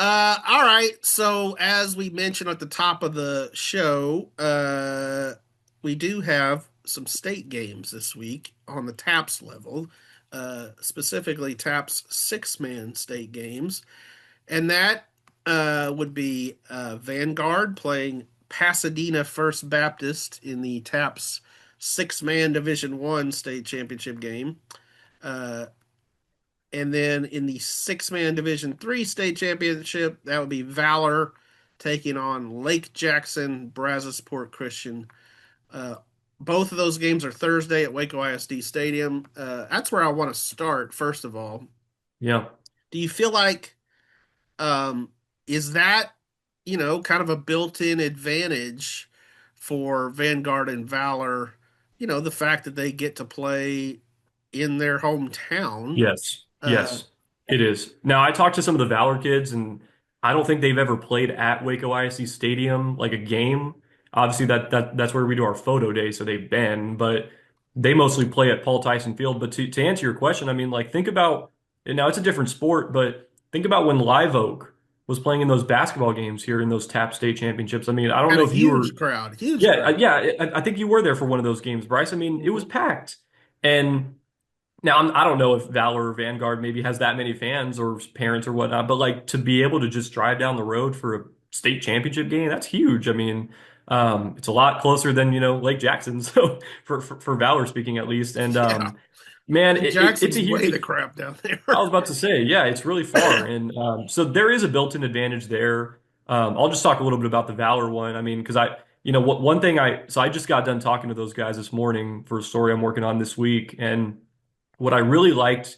All right. So as we mentioned at the top of the show, we do have some state games this week on the TAPS level, specifically TAPS six-man state games, and that would be Vanguard playing Pasadena First Baptist in the TAPS six-man Division One state championship game. Uh, and then in the six-man Division Three state championship, that would be Valor taking on Lake Jackson Brazosport Christian. Uh, both of those games are Thursday at Waco ISD Stadium. That's where I want to start. First of all, Yeah. do you feel like um, is that kind of a built-in advantage for Vanguard and Valor? The fact that they get to play in their hometown. Yes. Uh, Yes, it is. Now, I talked to some of the Valor kids, and I don't think they've ever played at Waco ISD Stadium like a game. Obviously, that's where we do our photo day, so they've been, but they mostly play at Paul Tyson Field. But to answer your question, I mean, like think about and now it's a different sport, but think about when Live Oak was playing in those basketball games here in those TAP state championships. I mean, I don't Had a know if you were. huge crowd, huge Yeah, crowd. I think you were there for one of those games, Bryce. I mean, it was Mhm. packed. And now I don't know if Valor or Vanguard maybe has that many fans or parents or whatnot, but like to be able to just drive down the road for a state championship game, that's huge. I mean, it's a lot closer than, Lake Jackson. So for Valor speaking at least. And Yeah, man, Lake it's a Jackson's way the huge. crap down I there. was about to say, yeah, it's really far, and so there is a built-in advantage there. I'll just talk a little bit about the Valor one. I mean, because one thing so I just got done talking to those guys this morning for a story I'm working on this week, and what I really liked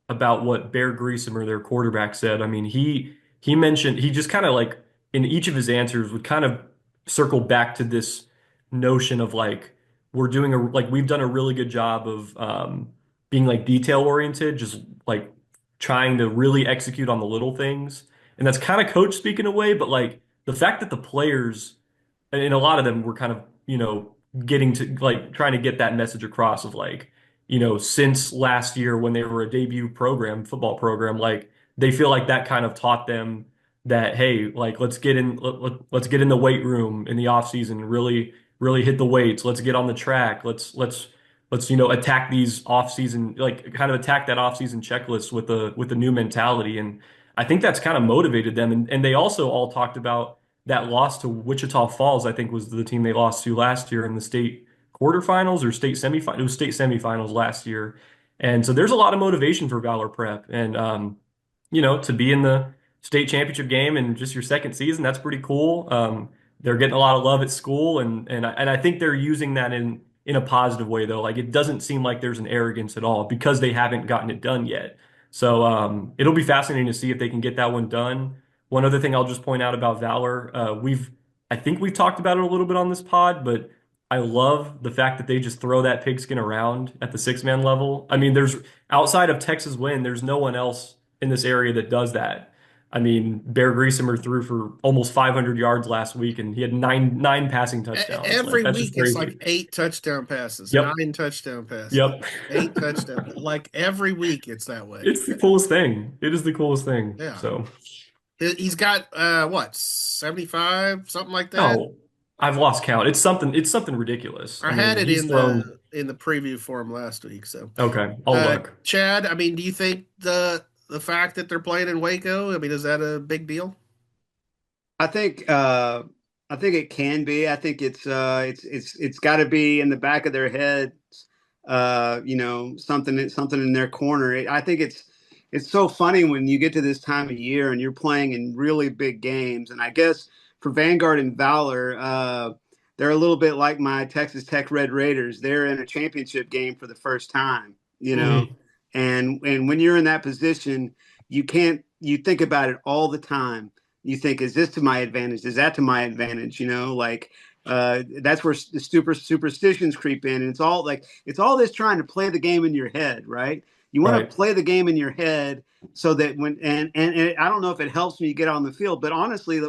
about what Bear Greasomer, their quarterback, said. I mean, he mentioned he just kind of like in each of his answers would kind of circle back to this notion of like we've done a really good job of being like detail oriented, just like trying to really execute on the little things. And that's kind of coach speak in a way, but like the fact that the players and a lot of them were kind of, getting to like trying to get that message across of like, since last year when they were a debut program, football program, like they feel like that kind of taught them that, hey, like let's get in the weight room in the off season, really hit the weights. Let's get on the track. Let's attack these off season, like kind of attack that off season checklist with a new mentality. And I think that's kind of motivated them. And they also all talked about that loss to Wichita Falls, I think was the team they lost to last year in the state quarterfinals or state semifinals. It was state semifinals last year. And so there's a lot of motivation for Valor Prep. And, to be in the state championship game in just your second season, that's pretty cool. They're getting a lot of love at school. And I think they're using that in a positive way, though. Like it doesn't seem like there's an arrogance at all because they haven't gotten it done yet. So it'll be fascinating to see if they can get that one done. One other thing I'll just point out about Valor, I think we've talked about it a little bit on this pod, but I love the fact that they just throw that pigskin around at the six-man level. I mean, there's outside of Texas Wind, there's no one else in this area that does that. I mean, Bear Griesemer threw for almost 500 yards last week, and he had nine passing touchdowns. Like Every that's just week it's crazy. like eight touchdown passes, Yep, nine touchdown passes, yep. eight touchdown. Like every week it's that way. It's the coolest thing. It is the coolest thing. Yeah. So, He's got what, 75, something like that? oh, I've lost count. It's something ridiculous. I I had mean, it he's in thrown. the preview for him last week. So, Okay, I'll look. Chad, I mean, do you think the fact that they're playing in Waco, I mean, is that a big deal? I think I think it can be. I think it's got to be in the back of their head. Something in their corner. I think it's so funny when you get to this time of year and you're playing in really big games. And I guess for Vanguard and Valor, they're a little bit like my Texas Tech Red Raiders. They're in a championship game for the first time, Hmm. and when you're in that position, you think about it all the time. You think, is this to my advantage? Is that to my advantage? That's where the superstitions creep in, and it's all this trying to play the game in your head, right? You want Right. to play the game in your head so that and I don't know if it helps when you get on the field, but honestly,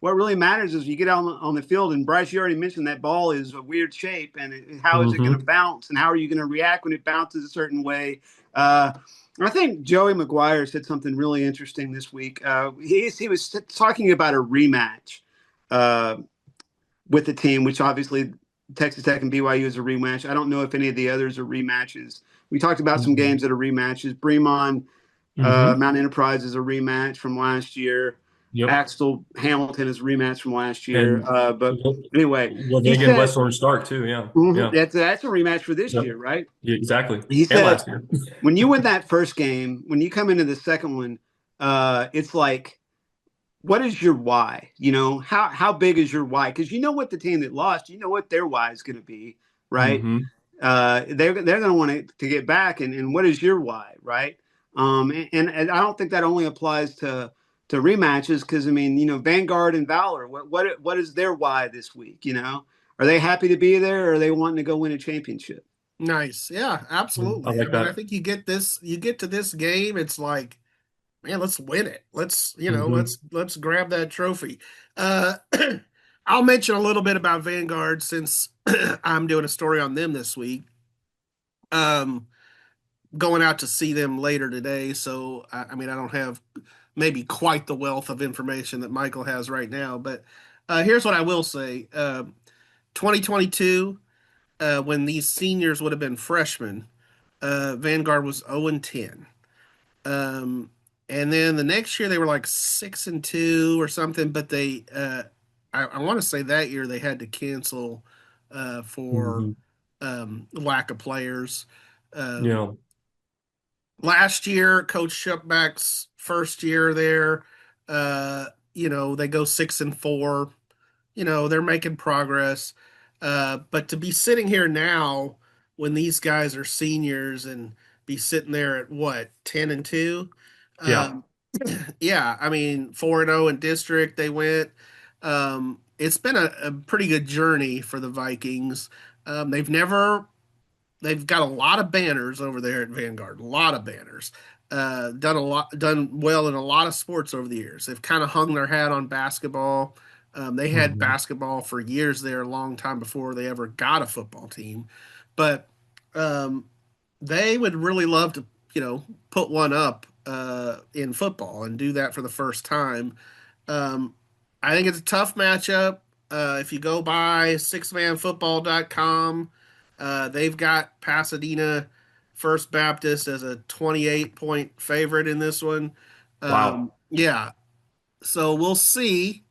what really matters is you get on the field. And Bryce, you already mentioned that ball is a weird shape, and how is it going to Hmm. bounce, and how are you going to react when it bounces a certain way? Uh, I think Joey McGuire said something really interesting this week. He was talking about a rematch uh, with the team, which obviously Texas Tech and BYU is a rematch. I don't know if any of the others are rematches. We talked about some Mm-hmm. games that are rematches. Bremont, Mm-hmm. Mount Enterprise is a rematch from last year. Yep. Axel Hamilton is a rematch from last year. And But anyway, he Levig and said West Orange Stark too. Yeah. mhm, Yeah. that's a rematch for this Yep. year, right? Yeah, exactly. He And said last year. when you win that first game, when you come into the second one, it's like, what is your why? You know, how big is your why? Because you know what the team that lost, you know what their why is going to be, right? Mm-hmm. They're going to want to get back, and what is your why, right? And I don't think that only applies to rematches because I mean, you know, Vanguard and Valor, what is their why this week? You know, are they happy to be there, or are they wanting to go win a championship? Nice. Yeah, I absolutely. I like mean, I that. think you get to this game, it's like, man, let's win it. Let's, Mm-hmm. let's grab that trophy. Uh, I'll mention a little bit about Vanguard since I'm doing a story on them this week. Um, Going out to see them later today, so I mean, I don't have maybe quite the wealth of information that Michael has right now, but here's what I will say. 2022, when these seniors would have been freshmen, Vanguard was 0 and 10. Um, and then the next year they were like 6 and 2 or something, but I want to say that year they had to cancel for Mm-hmm. lack of players. Um, Yeah. Last year, Coach Shupback's first year there, they go 6 and 4. They're making progress. But to be sitting here now when these guys are seniors and be sitting there at what, 10 and 2? Yeah. Um, yeah, I mean, 4 and 0 in district, they went. It's been a pretty good journey for the Vikings. They've got a lot of banners over there at Vanguard, a lot of banners. Done well in a lot of sports over the years. They've kind of hung their hat on basketball. They had Mm-hmm. basketball for years there, a long time before they ever got a football team. But um, they would really love to, put one up in football and do that for the first time. Um, I think it's a tough matchup. If you go by sixmanfootball.com, they've got Pasadena First Baptist as a 28-point favorite in this one. Wow. Yeah, so we'll see.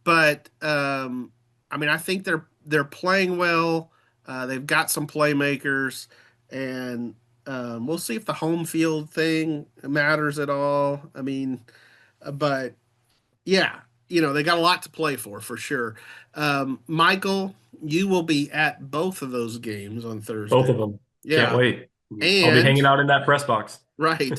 But I mean, I think they're playing well. They've got some playmakers, and we'll see if the home field thing matters at all. I mean, but yeah, they got a lot to play for sure. Michael, you will be at both of those games on Both Thursday. of them. Can't Yeah, wait. I'll be and hanging out in that press box. right,